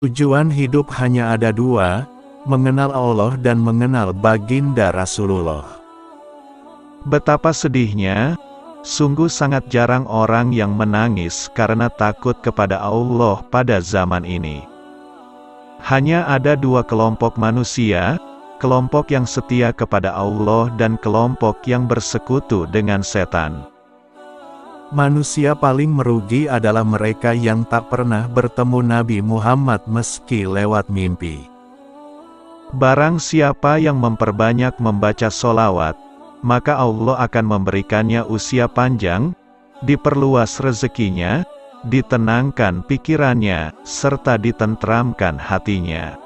Tujuan hidup hanya ada dua, mengenal Allah dan mengenal baginda Rasulullah. Betapa sedihnya, sungguh sangat jarang orang yang menangis karena takut kepada Allah pada zaman ini. Hanya ada dua kelompok manusia, kelompok yang setia kepada Allah dan kelompok yang bersekutu dengan setan. Manusia paling merugi adalah mereka yang tak pernah bertemu Nabi Muhammad meski lewat mimpi. Barang siapa yang memperbanyak membaca sholawat, maka Allah akan memberikannya usia panjang, diperluas rezekinya, ditenangkan pikirannya, serta ditentramkan hatinya.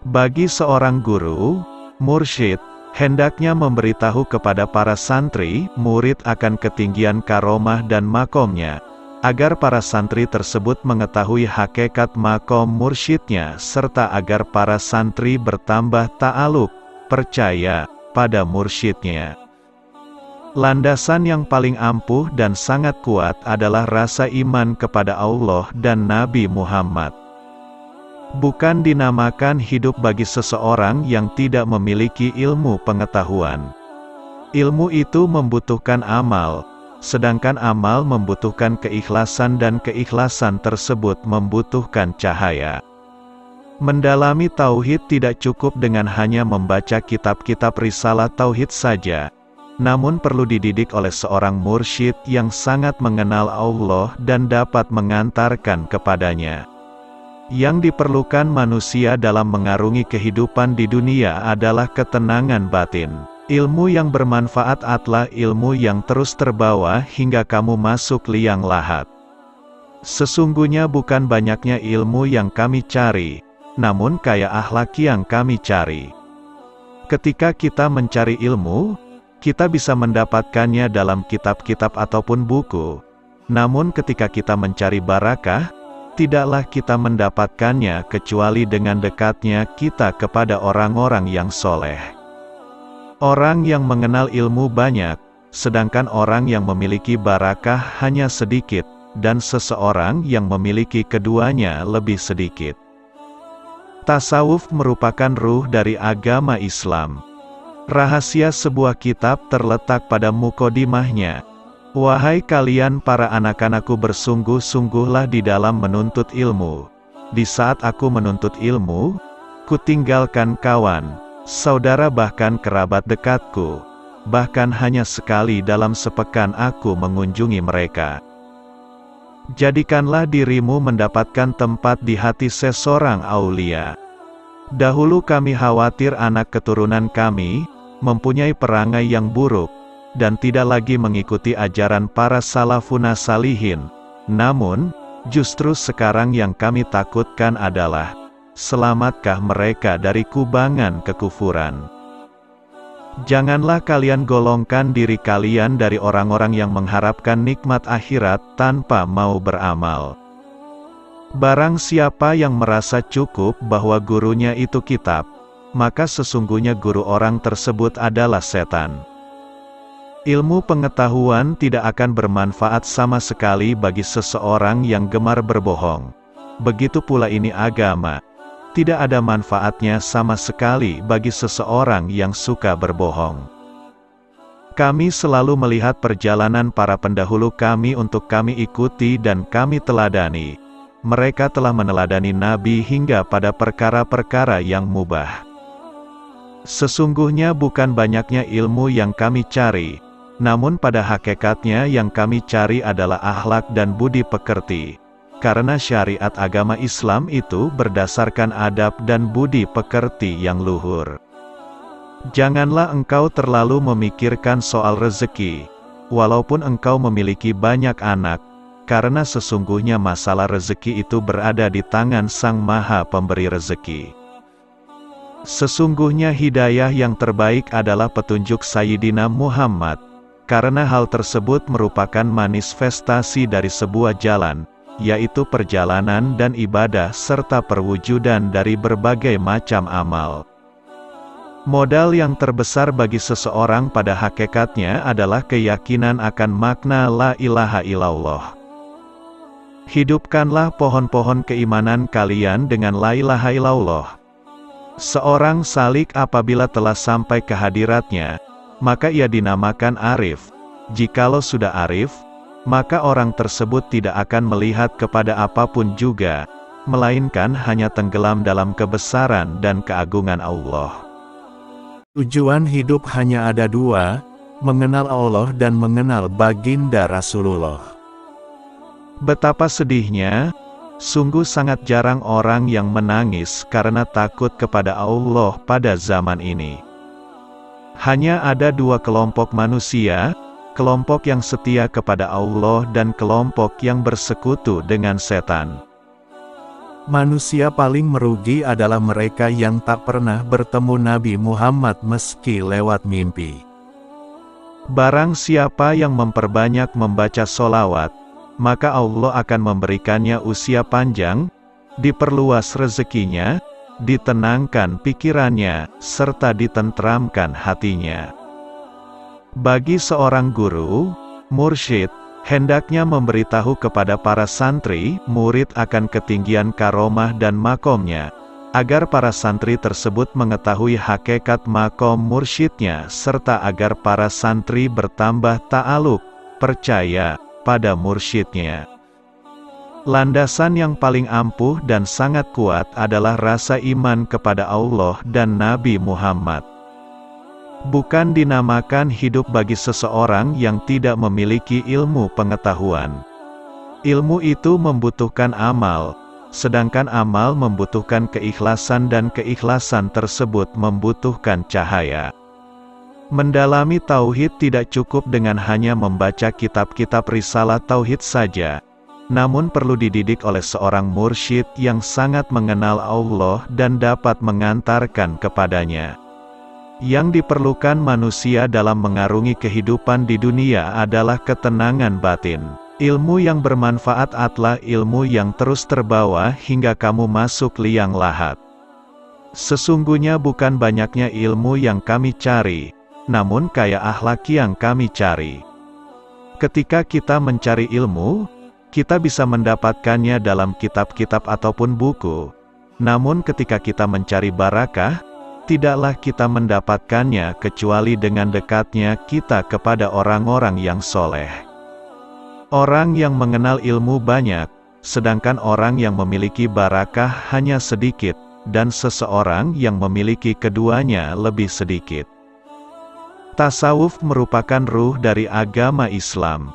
Bagi seorang guru, mursyid, hendaknya memberitahu kepada para santri, murid akan ketinggian karomah dan makomnya, agar para santri tersebut mengetahui hakikat makom mursyidnya, serta agar para santri bertambah ta'aluk, percaya, pada mursyidnya. Landasan yang paling ampuh dan sangat kuat adalah rasa iman kepada Allah dan Nabi Muhammad. Bukan dinamakan hidup bagi seseorang yang tidak memiliki ilmu pengetahuan. Ilmu itu membutuhkan amal, sedangkan amal membutuhkan keikhlasan dan keikhlasan tersebut membutuhkan cahaya. Mendalami tauhid tidak cukup dengan hanya membaca kitab-kitab risalah tauhid saja, namun perlu dididik oleh seorang mursyid yang sangat mengenal Allah dan dapat mengantarkan kepadanya. Yang diperlukan manusia dalam mengarungi kehidupan di dunia adalah ketenangan batin. Ilmu yang bermanfaat adalah ilmu yang terus terbawa hingga kamu masuk liang lahat. Sesungguhnya bukan banyaknya ilmu yang kami cari, namun kaya akhlak yang kami cari. Ketika kita mencari ilmu, kita bisa mendapatkannya dalam kitab-kitab ataupun buku. Namun ketika kita mencari barakah, tidaklah kita mendapatkannya kecuali dengan dekatnya kita kepada orang-orang yang soleh. Orang yang mengenal ilmu banyak, sedangkan orang yang memiliki barakah hanya sedikit, dan seseorang yang memiliki keduanya lebih sedikit. Tasawuf merupakan ruh dari agama Islam. Rahasia sebuah kitab terletak pada mukodimahnya. Wahai kalian para anak-anakku, bersungguh-sungguhlah di dalam menuntut ilmu. Di saat aku menuntut ilmu, kutinggalkan kawan, saudara bahkan kerabat dekatku. Bahkan hanya sekali dalam sepekan aku mengunjungi mereka. Jadikanlah dirimu mendapatkan tempat di hati seseorang aulia. Dahulu kami khawatir anak keturunan kami mempunyai perangai yang buruk, dan tidak lagi mengikuti ajaran para salafuna salihin. Namun, justru sekarang yang kami takutkan adalah, selamatkah mereka dari kubangan kekufuran? Janganlah kalian golongkan diri kalian dari orang-orang yang mengharapkan nikmat akhirat tanpa mau beramal. Barang siapa yang merasa cukup bahwa gurunya itu kitab, maka sesungguhnya guru orang tersebut adalah setan. Ilmu pengetahuan tidak akan bermanfaat sama sekali bagi seseorang yang gemar berbohong. Begitu pula ini agama. Tidak ada manfaatnya sama sekali bagi seseorang yang suka berbohong. Kami selalu melihat perjalanan para pendahulu kami untuk kami ikuti dan kami teladani. Mereka telah meneladani Nabi hingga pada perkara-perkara yang mubah. Sesungguhnya bukan banyaknya ilmu yang kami cari, namun pada hakikatnya yang kami cari adalah akhlak dan budi pekerti. Karena syariat agama Islam itu berdasarkan adab dan budi pekerti yang luhur. Janganlah engkau terlalu memikirkan soal rezeki, walaupun engkau memiliki banyak anak, karena sesungguhnya masalah rezeki itu berada di tangan Sang Maha Pemberi rezeki. Sesungguhnya hidayah yang terbaik adalah petunjuk Sayyidina Muhammad, karena hal tersebut merupakan manifestasi dari sebuah jalan, yaitu perjalanan dan ibadah serta perwujudan dari berbagai macam amal. Modal yang terbesar bagi seseorang pada hakikatnya adalah keyakinan akan makna la ilaha illallah. Hidupkanlah pohon-pohon keimanan kalian dengan la ilaha illallah. Seorang salik apabila telah sampai ke hadiratnya, maka ia dinamakan arif. Jikalau sudah arif, maka orang tersebut tidak akan melihat kepada apapun juga, melainkan hanya tenggelam dalam kebesaran dan keagungan Allah. Tujuan hidup hanya ada dua, mengenal Allah dan mengenal baginda Rasulullah. Betapa sedihnya, sungguh sangat jarang orang yang menangis karena takut kepada Allah pada zaman ini. Hanya ada dua kelompok manusia, kelompok yang setia kepada Allah dan kelompok yang bersekutu dengan setan. Manusia paling merugi adalah mereka yang tak pernah bertemu Nabi Muhammad meski lewat mimpi. Barang siapa yang memperbanyak membaca solawat, maka Allah akan memberikannya usia panjang, diperluas rezekinya, ditenangkan pikirannya, serta ditentramkan hatinya. Bagi seorang guru, mursyid, hendaknya memberitahu kepada para santri, murid akan ketinggian karomah dan makomnya, agar para santri tersebut mengetahui hakikat makom mursyidnya, serta agar para santri bertambah ta'aluk, percaya, pada mursyidnya. Landasan yang paling ampuh dan sangat kuat adalah rasa iman kepada Allah dan Nabi Muhammad. Bukan dinamakan hidup bagi seseorang yang tidak memiliki ilmu pengetahuan. Ilmu itu membutuhkan amal, sedangkan amal membutuhkan keikhlasan dan keikhlasan tersebut membutuhkan cahaya. Mendalami tauhid tidak cukup dengan hanya membaca kitab-kitab risalah tauhid saja, namun perlu dididik oleh seorang mursyid yang sangat mengenal Allah dan dapat mengantarkan kepadanya. Yang diperlukan manusia dalam mengarungi kehidupan di dunia adalah ketenangan batin. Ilmu yang bermanfaat adalah ilmu yang terus terbawa hingga kamu masuk liang lahat. Sesungguhnya bukan banyaknya ilmu yang kami cari, namun kaya akhlak yang kami cari. Ketika kita mencari ilmu, kita bisa mendapatkannya dalam kitab-kitab ataupun buku. Namun ketika kita mencari barakah, tidaklah kita mendapatkannya kecuali dengan dekatnya kita kepada orang-orang yang soleh. Orang yang mengenal ilmu banyak, sedangkan orang yang memiliki barakah hanya sedikit, dan seseorang yang memiliki keduanya lebih sedikit. Tasawuf merupakan ruh dari agama Islam.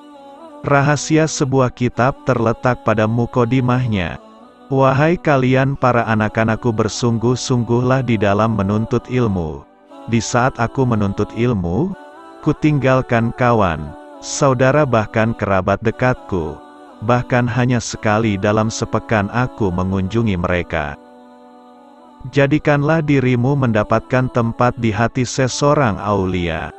Rahasia sebuah kitab terletak pada mukodimahnya. Wahai kalian para anak-anakku, bersungguh-sungguhlah di dalam menuntut ilmu. Di saat aku menuntut ilmu, kutinggalkan kawan, saudara bahkan kerabat dekatku. Bahkan hanya sekali dalam sepekan aku mengunjungi mereka. Jadikanlah dirimu mendapatkan tempat di hati seseorang aulia.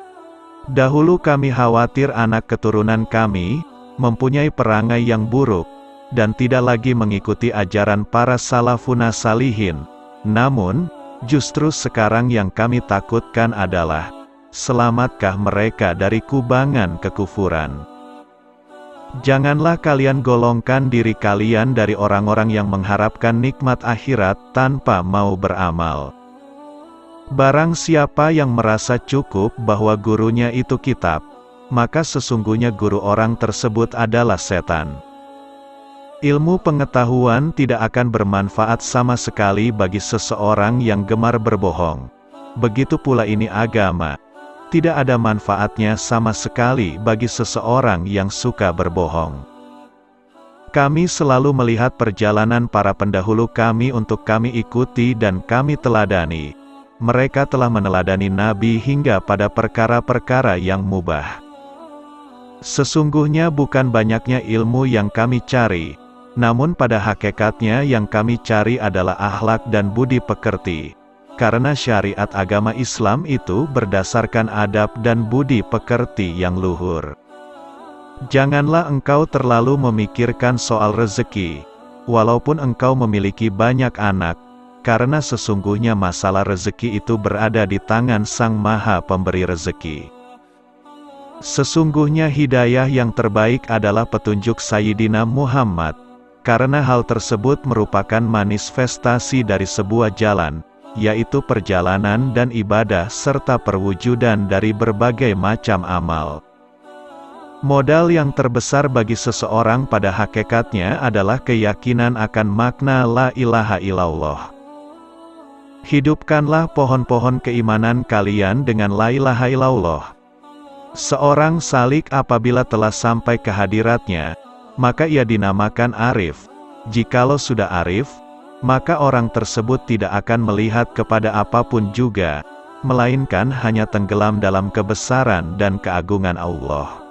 Dahulu kami khawatir anak keturunan kami mempunyai perangai yang buruk, dan tidak lagi mengikuti ajaran para salafuna salihin. Namun, justru sekarang yang kami takutkan adalah, selamatkah mereka dari kubangan kekufuran? Janganlah kalian golongkan diri kalian dari orang-orang yang mengharapkan nikmat akhirat tanpa mau beramal. Barang siapa yang merasa cukup bahwa gurunya itu kitab, maka sesungguhnya guru orang tersebut adalah setan. Ilmu pengetahuan tidak akan bermanfaat sama sekali bagi seseorang yang gemar berbohong. Begitu pula ini agama. Tidak ada manfaatnya sama sekali bagi seseorang yang suka berbohong. Kami selalu melihat perjalanan para pendahulu kami untuk kami ikuti dan kami teladani. Mereka telah meneladani Nabi hingga pada perkara-perkara yang mubah. Sesungguhnya bukan banyaknya ilmu yang kami cari, namun pada hakikatnya yang kami cari adalah akhlak dan budi pekerti. Karena syariat agama Islam itu berdasarkan adab dan budi pekerti yang luhur. Janganlah engkau terlalu memikirkan soal rezeki, walaupun engkau memiliki banyak anak, karena sesungguhnya masalah rezeki itu berada di tangan Sang Maha Pemberi rezeki. Sesungguhnya hidayah yang terbaik adalah petunjuk Sayyidina Muhammad. karena hal tersebut merupakan manifestasi dari sebuah jalan, yaitu perjalanan dan ibadah serta perwujudan dari berbagai macam amal. Modal yang terbesar bagi seseorang pada hakikatnya adalah keyakinan akan makna la ilaha illallah. Hidupkanlah pohon-pohon keimanan kalian dengan la ilaha illallah. Seorang salik apabila telah sampai ke hadiratnya, maka ia dinamakan arif. Jikalau sudah arif, maka orang tersebut tidak akan melihat kepada apapun juga, melainkan hanya tenggelam dalam kebesaran dan keagungan Allah.